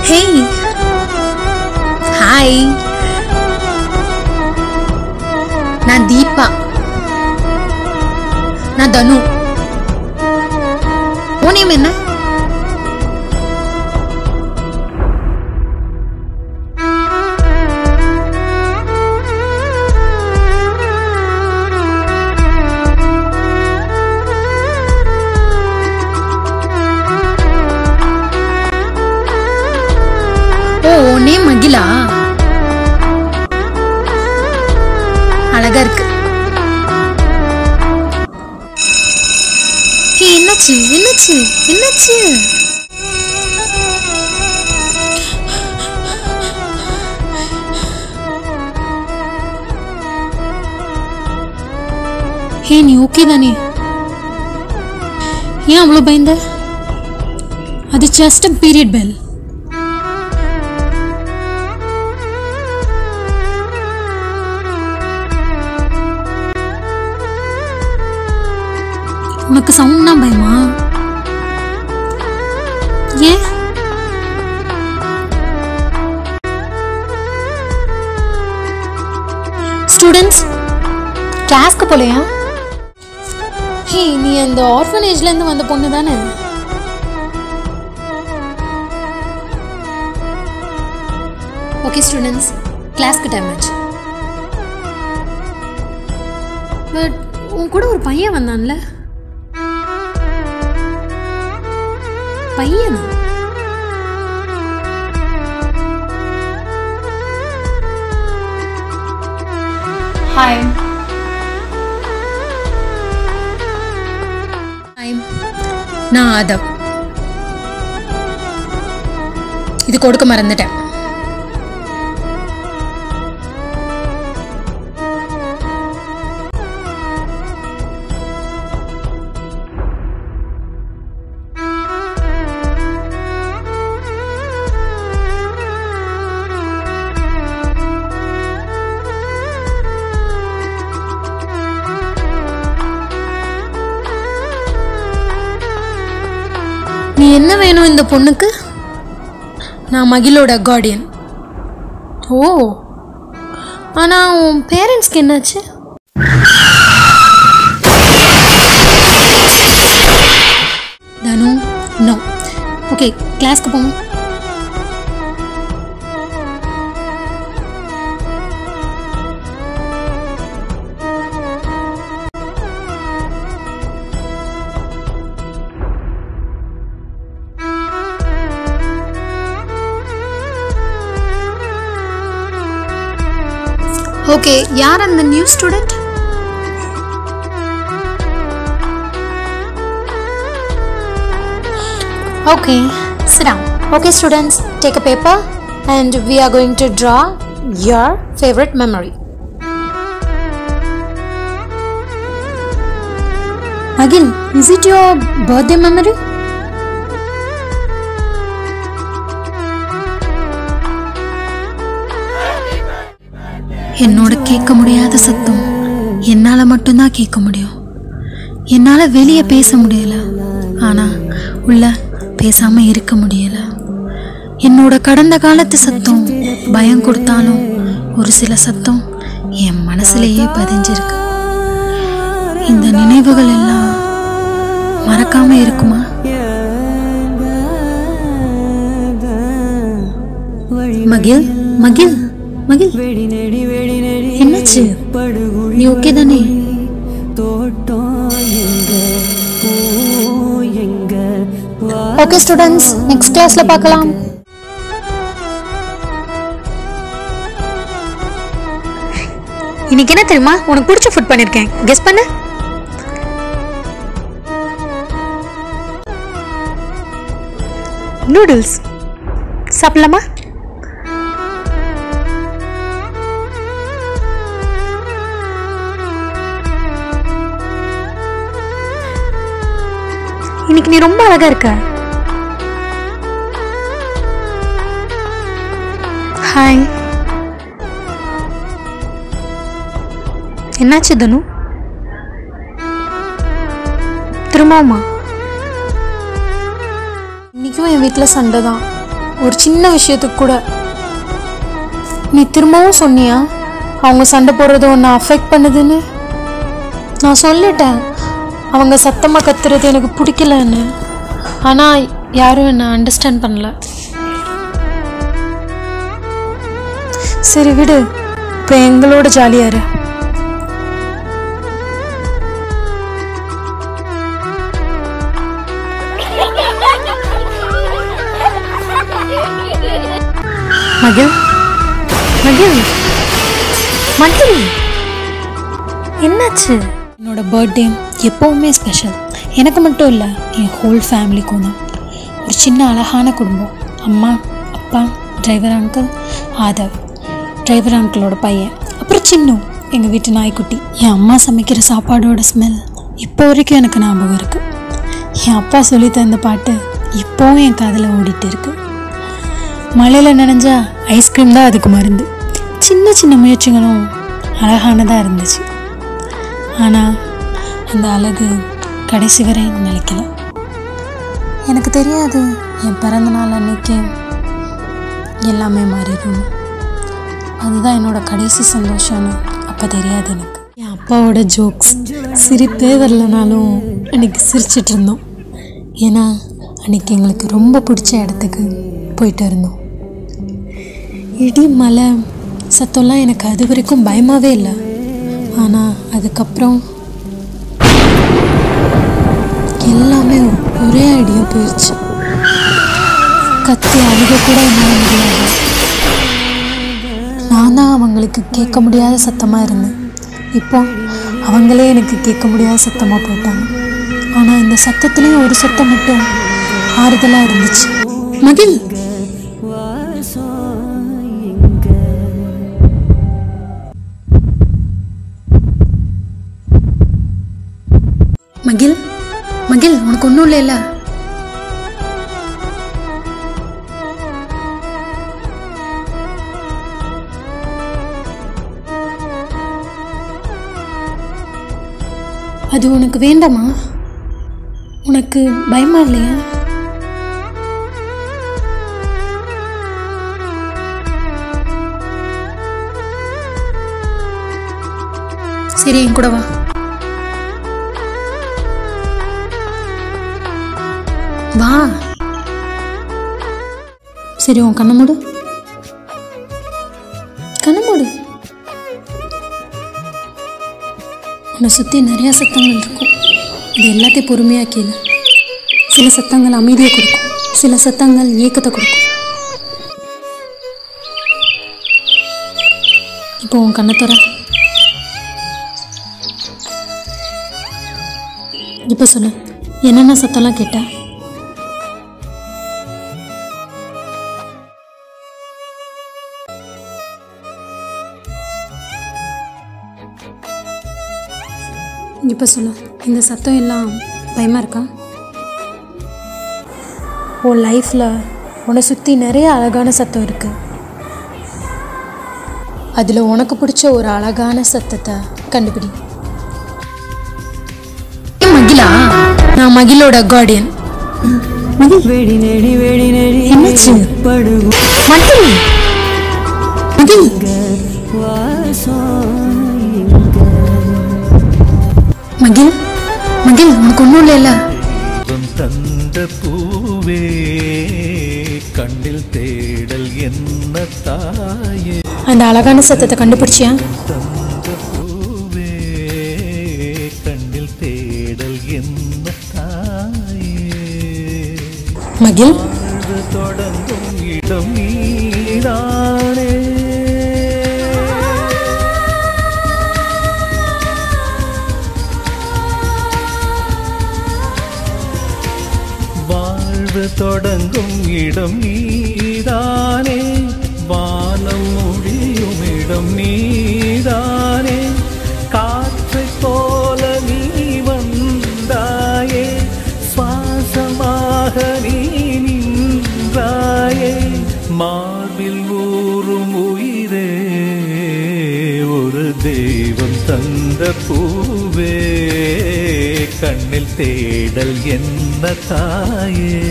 Hey. Hi. நான் தீபா. நான் தனு. உன் நேம் என்ன? நேம் மகிலா. அழகா இருக்கு. என்னாச்சு என்னாச்சு என்னாச்சு? ஹே, நீ ஓகே தானே? ஏன் அவ்வளோ பயந்த? அது ஜஸ்ட் பீரியட் பெல். உனக்கு சவுண்ட்னா பயமா? ஏன்? ஸ்டூடெண்ட்ஸ் கிளாஸ்க்கு போலையா? ஹே, நீ அந்த ஆர்ஃபனேஜ்ல இருந்து வந்த பொண்ணு தானே? ஓகே ஸ்டூடெண்ட்ஸ், கிளாஸ்க்கு டைம் ஆச்சு. பட் உன் கூட ஒரு பையன் வந்தான்ல? பையனா? ஹாய். ஹாய், நான் ஆதவ். இது கொடுக்க மறந்துட்டேன். நீ என்ன வேணும் இந்த பொண்ணுக்கு? நான் மகிழோட கார்டியன். ஓ, ஆனா உன் பேரண்ட்ஸ்க்கு என்னாச்சு? தனு, நோ. ஓகே, கிளாஸ்க்கு போங்க. ஓகே, யார் அந்த new student? Okay, sit down. Okay students, take a paper and we are going to draw your favorite memory. Agil, is it your birthday memory? என்னோட கேட்க முடியாத சத்தம் என்னால மட்டும்தான் கேட்க முடியும். என்னால வெளியே பேச முடியல, ஆனா உள்ள பேசாம இருக்க முடியல. என்னோட கடந்த காலத்து சத்தம் பயம் கொடுத்தாலும் ஒரு சில சத்தம் என் மனசுலயே பதிஞ்சிருக்கு. இந்த நினைவுகள் எல்லாம் மறக்காம இருக்குமா? மகிழ் மகிழ் மகிழ், என்னாச்சு? நீ ஓகே தானே? ஓகே ஸ்டூடெண்ட்ஸ், நெக்ஸ்ட் கிளாஸ்ல பார்க்கலாம். இன்னைக்கு என்ன தெரியுமா? உனக்கு பிடிச்ச ஃபுட் பண்ணிருக்கேன், கெஸ் பண்ணு. நூடுல்ஸ். சாப்பிடலாமா? இன்னைக்கு நீ ரொம்ப அழகா இருக்க. ஹாய். என்னாச்சு தனு? திரும்பவுமா? இன்னைக்கும் என் வீட்டில் சண்டை தான். ஒரு சின்ன விஷயத்துக்கு கூட. நீ திரும்பவும் சொன்னியா அவங்க சண்டை போடுறது ஒன்று அஃபெக்ட் பண்ணுதுன்னு? நான் சொல்லிட்டேன் அவங்க சத்தமாக கத்துறது எனக்கு பிடிக்கலன்னு. ஆனால் யாரும் என்னை அண்டர்ஸ்டாண்ட் பண்ணல. சரி விடு, இப்போ எங்களோட ஜாலியாரு. மகிழ் மகிழ் மகிழ், என்னாச்சு? என்னோட பர்த்டே எப்போவுமே ஸ்பெஷல். எனக்கு மட்டும் இல்லை, என் ஹோல் ஃபேமிலிக்கும் தான். ஒரு சின்ன அழகான குடும்பம். அம்மா, அப்பா, டிரைவர் அங்கிள், ஆதவ் டிரைவர் அங்கிளோட பையன், அப்புறம் சின்ன எங்கள் வீட்டு நாய்க்குட்டி. என் அம்மா சமைக்கிற சாப்பாடோட ஸ்மெல் இப்போ வரைக்கும் எனக்கு ஞாபகம் இருக்குது. என் அப்பா சொல்லி தந்த பாட்டு இப்போவும் என் காதில் ஓடிட்டு இருக்கு. மழையில் நனைஞ்சா ஐஸ்கிரீம் தான் அதுக்கு மருந்து. சின்ன சின்ன முயற்சிகளும் அழகானதாக இருந்துச்சு. ஆனால் அந்த அழகு கடைசி வரை நிலைக்கல. எனக்கு தெரியாது என் பிறந்த நாள் அன்னைக்கு எல்லாமே மாறிடும். அதுதான் என்னோட கடைசி சந்தோஷம்னு அப்போ தெரியாது எனக்கு. என் அப்பாவோட ஜோக்ஸ் சிரிப்பே வரலனாலும் அன்றைக்கி சிரிச்சிட்டு இருந்தோம். ஏன்னா அன்றைக்கி எங்களுக்கு ரொம்ப பிடிச்ச இடத்துக்கு போயிட்டு இருந்தோம். இடி மழை சத்தம்லாம் எனக்கு அது வரைக்கும் பயமாகவே இல்லை. ஆனால் அதுக்கப்புறம் எல்லாமே ஒரே ஐடியா போயிடுச்சு. கத்தி அழுக கூட என்னால் முடியாது. நான் தான் அவங்களுக்கு கேட்க முடியாத சத்தமாக இருந்தேன். இப்போ அவங்களே எனக்கு கேட்க முடியாத சத்தமாக போயிட்டாங்க. ஆனால் இந்த சத்தத்துலேயும் ஒரு சத்தம் மட்டும் ஆறுதலாக இருந்துச்சு. மகிழ், மகிழ் மகிழ், உனக்கு ஒன்றும் இல்லைல்ல? அது உனக்கு வேண்டாமா? உனக்கு பயமா இல்லையா? சரி, என் கூட வா. வா. சரி, உன் கண்ணை மூடு. கண்ணை மூடு. உன்னை சுற்றி நிறையா சத்தங்கள் இருக்கும். இது எல்லாத்தையும் பொறுமையாக கேளு. சில சத்தங்கள் அமைதியை கொடுக்கும், சில சத்தங்கள் ஏக்கத்தை கொடுக்கும். இப்போ உன் கண்ணை தர. இப்போ சொல்லு, என்னென்ன சத்தம்லாம் கேட்ட? இப்போ சொல்லு, இந்த சத்தம் எல்லாம் பயமாக இருக்கா? உன் லைஃப்பில் உன்னை சுற்றி நிறைய அழகான சத்தம் இருக்குது. அதில் உனக்கு பிடிச்ச ஒரு அழகான சத்தத்தை கண்டுபிடி. மகிழா, நான் மகிழோட கார்டியன். என்னாச்சு? மகிழ் மகிழ், மகிழ் மகிழ், உனக்கு ஒன்றும் இல்லைல்ல? தந்த பூவே கண்ணில் தேடல் என்ன தாயே. அந்த அழகான சத்தத்தை கண்டுபிடிச்சியா? தந்த பூவே கண்ணில் தேடல் என்ன தாயே. மகிழ், தொடங்கும் இடம் நீதானே. தொடங்கும் இடம் நீதானே, வானம் முடியும் இடம் நீதானே. காற்றை போல நீ வந்தாயே, சுவாசமாக நீ நின்றாயே. மார்பில் ஊறும் உயிரே, ஒரு தெய்வம் தந்த பூவே, கண்ணில் தேடல் என்ன தாயே.